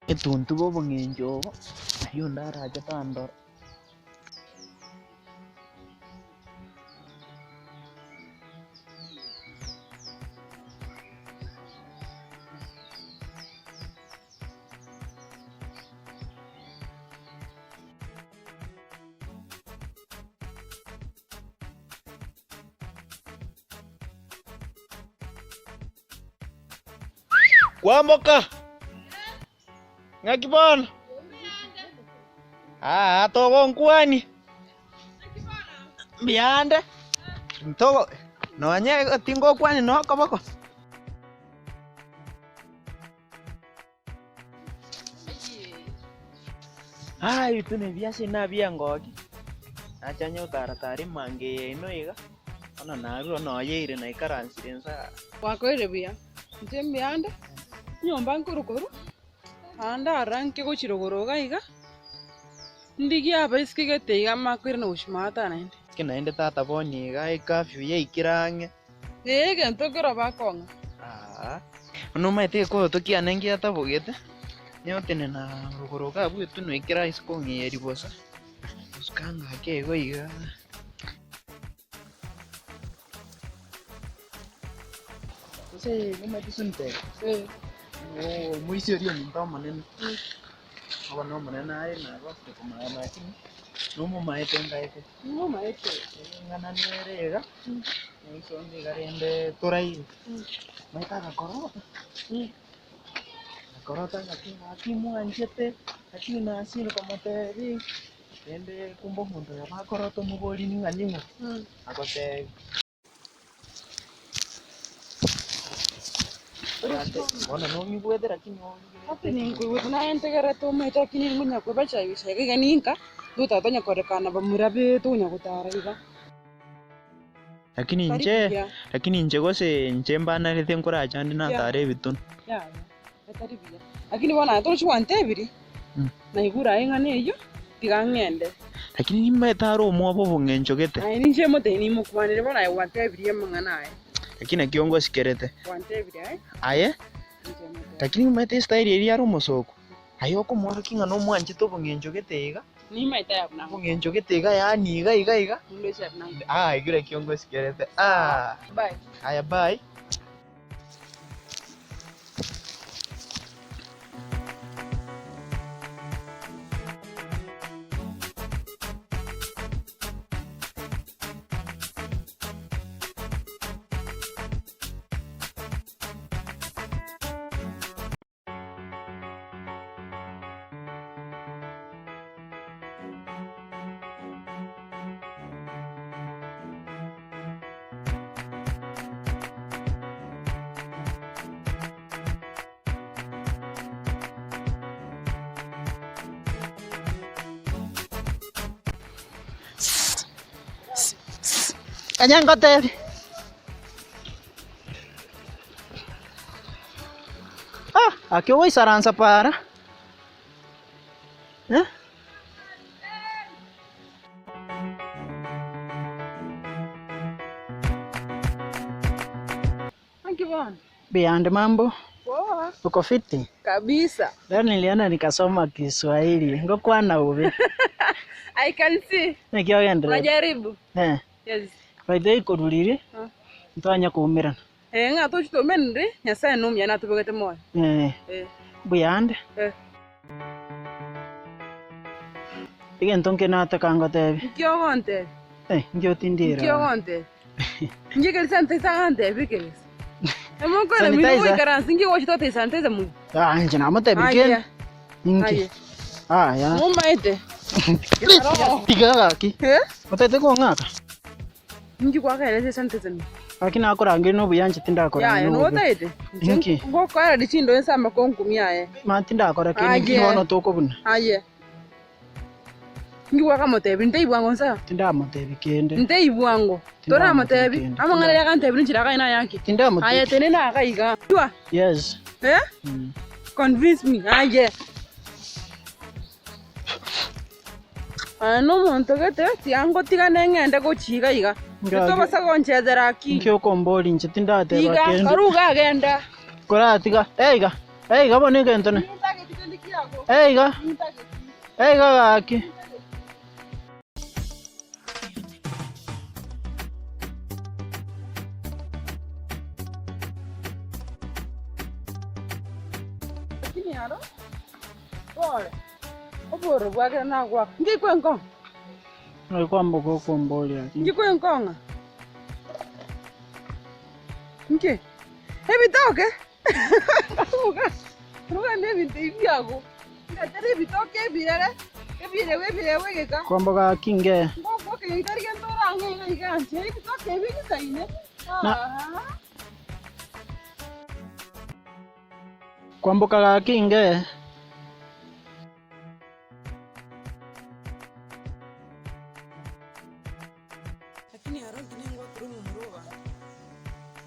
Itun tuko pengenjo ayun dara aja tandor. Kuamoka ngakibona toko nkwani biande toko nonye tingo kwani no kabako itune viasi na viangoki achanyo taratari mange inoiga ona naru no yeire na ikaransirensa wakoire bia ntembiande nyomba nkorokoro anda ranke go chirogoroga iga ndigi aba iskigete iga makwire no ushmata naende kinaende tata boni iga ikafyu ye ikirange gento kero bakonga no maite ko tokiane ngia tabugete nyotene na rugoroga bwetu no ikira iskongi yeri bosa uskanga ke go iga se no maite sunte muisio dio ndo manene no manene ai na goste kuma makini no mo maite ngaite no maite ngana nerega so ndi garende torai maita ka korota ngakimu anjete akina asino kama teri ende kumbo mundo ya makoroto muboli ni nganyingo akote bona no mi puede lakini hapo ni nguvu na entegera to maita kini munya kwa bacha yisha ga ninka duta tonya korekana bamurabe tunya kutara iga lakini nje gose njemba na rethen kora chandi na tare bitun ya ataribia lakini bona to chwante biri na igura inga neyo tigangende lakini nimba taro mo bobo ngenjogete ai ninje mote ni mukwanire bona ai wante biri mangana ai lakini kiongozi kerete wante biri ai aye lakini mate style eri aro mosoko ayoko mwana kinga no mwanje to ngenjogete iga ni maita ya na ngenjogete iga yani iga ndo chap na igura kiongozi kerete bye aya bye Kanyang kote. Aqui oi saransa para. Angibona. Biande mambo. Poa. Uko fiti? Kabisa. Leo nilienda nikasoma Kiswahili. Ngokwana ube. I can see. Nikiogenda. Najaribu. Yes. Baidei kodulire. Ntanya kuumirana. Ngato chito menre nyasaye numya na tubegete moyo. Buyande. Igen tonke na takanga tebi. Kyogonte. Ngyo tindira. Kyogonte. Ngike sante sante bikeles. Emoko na mimi wo ikaransi ngi wo chito sante za mu. Nje na mate biken. Inki. Ya. Mumaite. Tigaga ki. Mate ko ngaka. Ngi kwa kaele sante za mu. Lakini akorange no buyanje tindakora. Ya no taite. Inki. Ngoko ara dichindo ensamba konkumya ye. Ma tindakora kini kihono toko buna. Ngi waka motebi ndei bwango sa. Tinda motebi kende. Ndei bwango. Tora motebi. Amangana ya kantebi nchira kaina yake. Tinda motebi. Tene na kaiga. Tua. Yes. Convince me. No monto gete tiango tigane ngende ko chiga iga. To basa gonchezera ki. Nkyo komboli nche tinda te bakende. Karuga agenda. Kora tiga. Eiga bone gentone. Eiga. Eiga gaki. Yaro? Oi. Oboro bwake na kwa. Ngikwenkong. Ai kwambo ko komboli aki. Ngikwenkonga. Nge. Ebitoke. Ruga. Ruga ne bitivi yako. Ngatare bitoke birere. Ebire wegeka. Kwambo ga kinge. Mboko ke itari kentora nge ikanche. Bitoke bigitaine. Kwambo ga kinge. Lakini harongi nengo turumu muruba.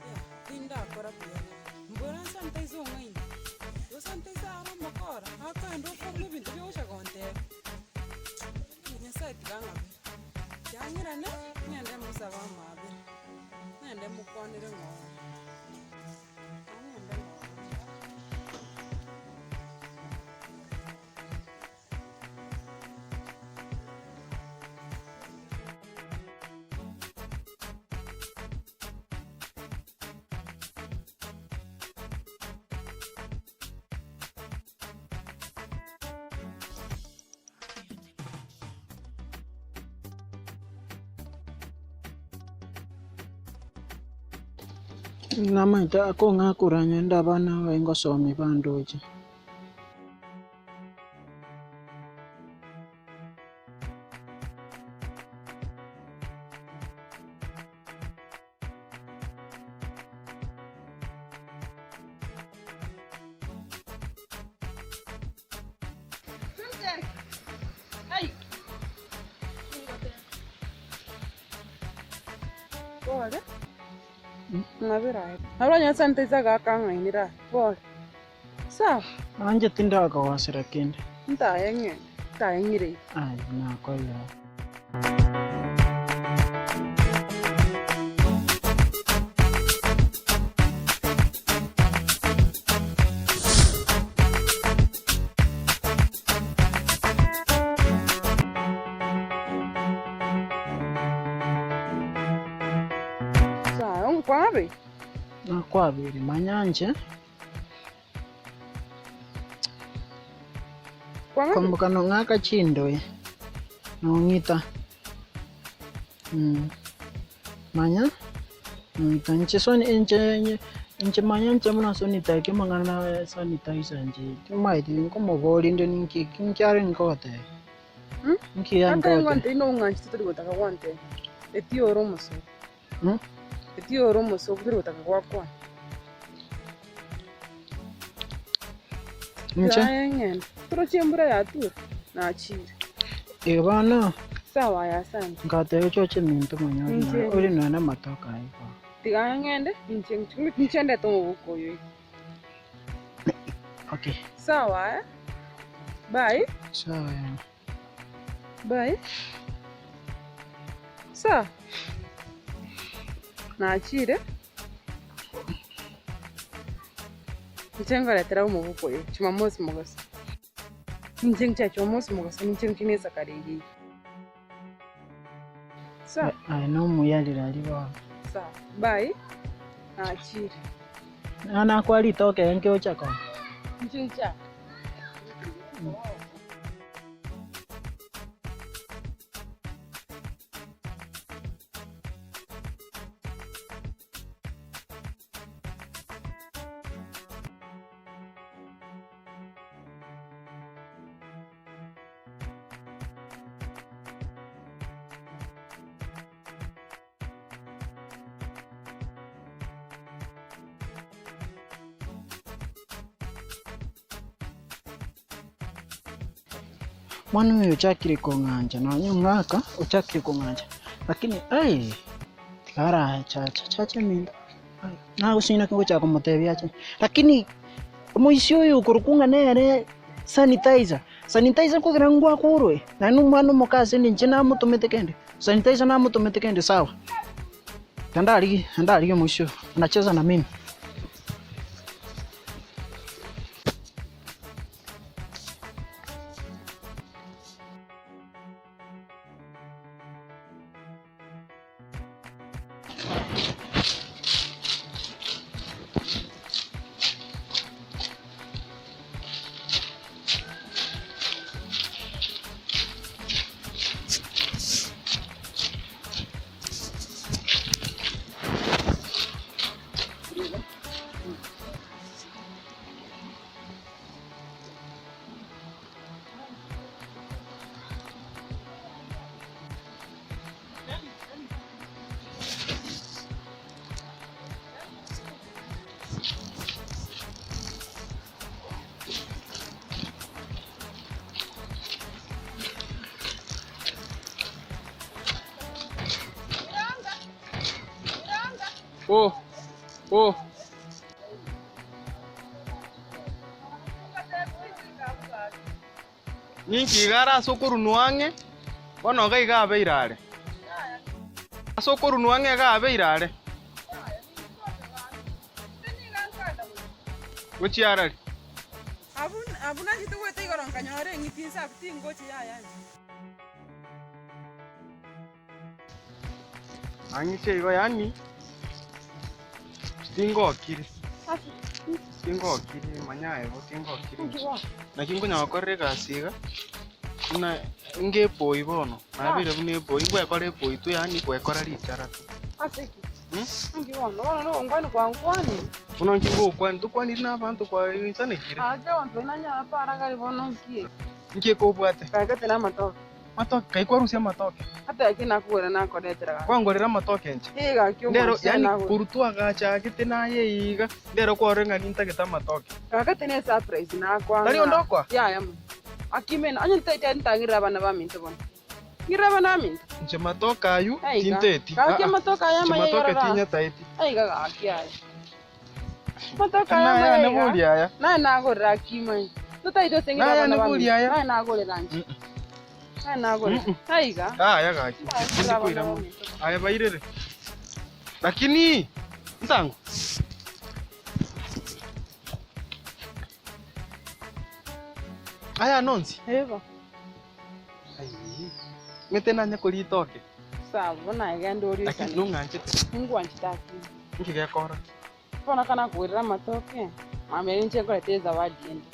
Ya, tinda akora pia. Mbora santa izo ngai. Yo santa isa aramba kora. Aka ndo problem bintu byosha konte. Nya site ganga. Yangira ne nyande musaba mabe. Nyande mukwanire ngo. Namaita ako ngakuranya ndabana wengosomi bandoje. Hey. Bora. Ngabira. Habla santa isa gakanga inira. Bora. Sa. Anje tinda ka wasira kende. Ntayenge. Tayengire. Ai na kwa ya. Kwabe? Na kwabiri manyanje. Kwambo kano ngaka chindo ye. Nongita. Manya? Nche soni enche manya nche muna soni take mangana sanitizer nje. Tumaiti nkomo boli ndo kinkyare nkote. Nki ya nkote. Aka ngante ino nganchi tuturi gotaka wante. Eti oromoso. Eti oromoso kuturi gotaka kwakwa. Nche? Yaengen. Turo chiembura ya tu na achiri. Bana. Sawa ya sana. Ngate choche mintu manyori. Uri nana matoka ipo. Tiga ngende nchende to buko yo. Okay. Sawa Bye. Sawa ya. Bye. Sa. Na achire. Nchenga letera mu buko yo. Chumamosi mogasa. Nchenga chumamosi mogasa nchenga kinesa karigi. Sa. Ai no muyalira aliwa. Sa. Bye. Na achire. Ana kwali toke nke ochako. Nchenga. Mwana huyo uchakiri konganja na wanyo mwaka uchakiri konganja lakini tikara chacha minda na usina kingo chako motevi ache lakini muisio huyo kurukunga nere sanitizer kwa kirangwa kurwe na numano mokase ni nchina mutumete kende sanitizer na mutumete kende sawa andali muisio anacheza na mimi. Oh, oh. Ninki gara sokuru nuange, bono ga iga beirare. Sokuru nuange ga beirare. Guchiarari. Abuna jitu wete igoro nkanyore ngipinsa kutingo chi yaya. Angiche igo yani. Tingo kiri. Tingo kiri manyae bo tingo kiri. Nakingo nyakorre kasiga. Na nge poi bono. Na bire bune poi ngwe kore poi tu yani kwe kora richara tu. Asiki. Ngiwono no ngwani kwa ngwani. Uno nkingo kwani tu kwani na bantu kwa insane kiri. Aje wantu nanya para gari bono nkie. Nkie ko bwate. Kagate na matoke. Matoke kai kwa rusia matoke. Hata yakina kuwera na kodetera. Kwa ngorera matoke nje. Iga kyo. Ndero yani kurutua gacha gite na ye iga. Ndero kwa renga ninta geta matoke. Kagate ne surprise na kwa. Tari ondokwa? Ya ya. Akimena anya ntaita ntangira bana ba minto bono. Ngira bana minto. Nje matoka ayu tinteti. Kagake matoka ya ma matoke tinya taiti. Aiga gakia. Matoka ya ma na buli aya. Na gorra akimai. Tutaito sengira bana ba. Na buli aya. Na gore ranchi. Na gore. Aiga. Ya gaki. Ndiko iramu. Aya bairere. Lakini ntangu. Aya nonsi. Eva. Ai. Metena nyakuri toke. Sawa na igando uri Lakini sana. nunganchete. Mungu anchitaki. Nkige kora. Pona kana kuwera matoke. Mama nje kwa teza zawadi ende.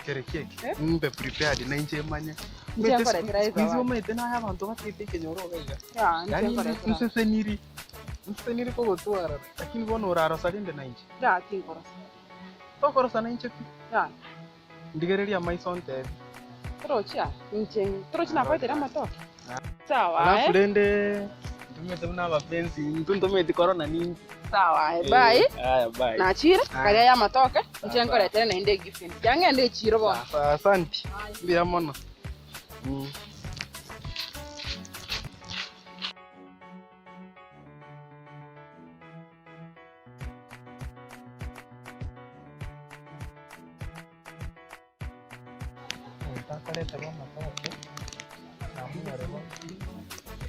Kerekeke. Mbe prepared na nje manya. Nje kwa teza Hizo zawadi. metena ya bantu batete kenyoro wega. Ya, nje Yani kwa teza. nseseniri. Nseseniri ko gotwara. Lakini bono urara salinde na nje. Ya, kinkora. Tokoro sana nje. Ya. Ndigereria maisonte. Trocha, nje. Trocha na kwa teza matoke. Sawa. Alafu lende tumete una mapenzi. Ntuntomete corona nini. Sawa. Bye. Haya bye. Na chira kaya ya matoke. Nje kwa teza na ende gifen. Yange ende chiro bono. Asante. Mbia mono.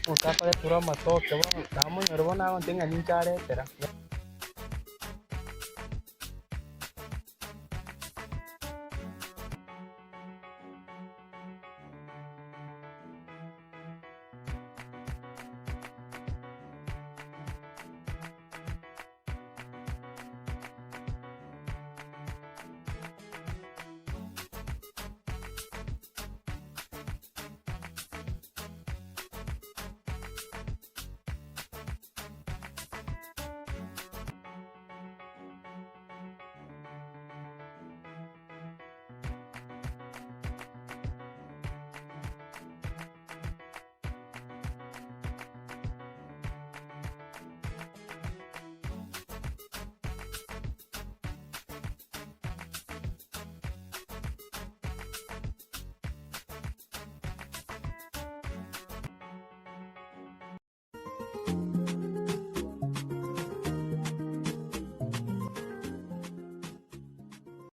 Utakale tura matoke bono. Namunyo bono ago tenga nincharetera.